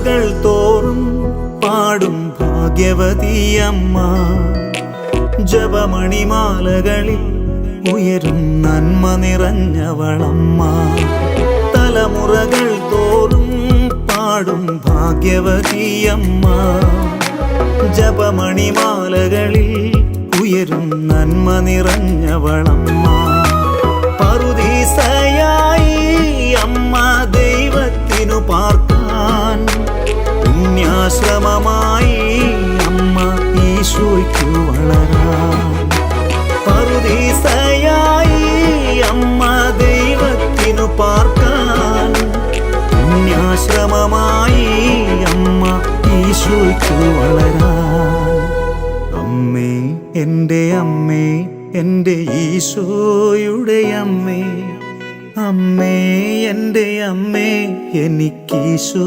തലമുറകൾ തോറും പാടും ഭാഗ്യവതിയമ്മ. ജപമണിമാലകളിൽ ഉയരും നന്മ നിറഞ്ഞവളമ്മ. തലമുറകൾ തോറും പാടും ഭാഗ്യവതിയമ്മ. ജപമണിമാലകളിൽ ഉയരും നന്മ നിറഞ്ഞവളമ്മ. പറുദീസയായി അമ്മ ദൈവത്തിനു പാർക്കാൻ, പുണ്യാശ്രമമായി അമ്മ ഈശോയ്ക്കു വളരാൻ. പറുദീസയായി അമ്മ ദൈവത്തിനു പാർക്കാൻ, പുണ്യാശ്രമമായി അമ്മ ഈശോയ്ക്കു വളരാൻ. അമ്മേ എൻ്റെ അമ്മേ, എൻ്റെ ഈശോയുടെ അമ്മേ, അമ്മേ എൻ്റെ അമ്മേ, എനിക്കീശോ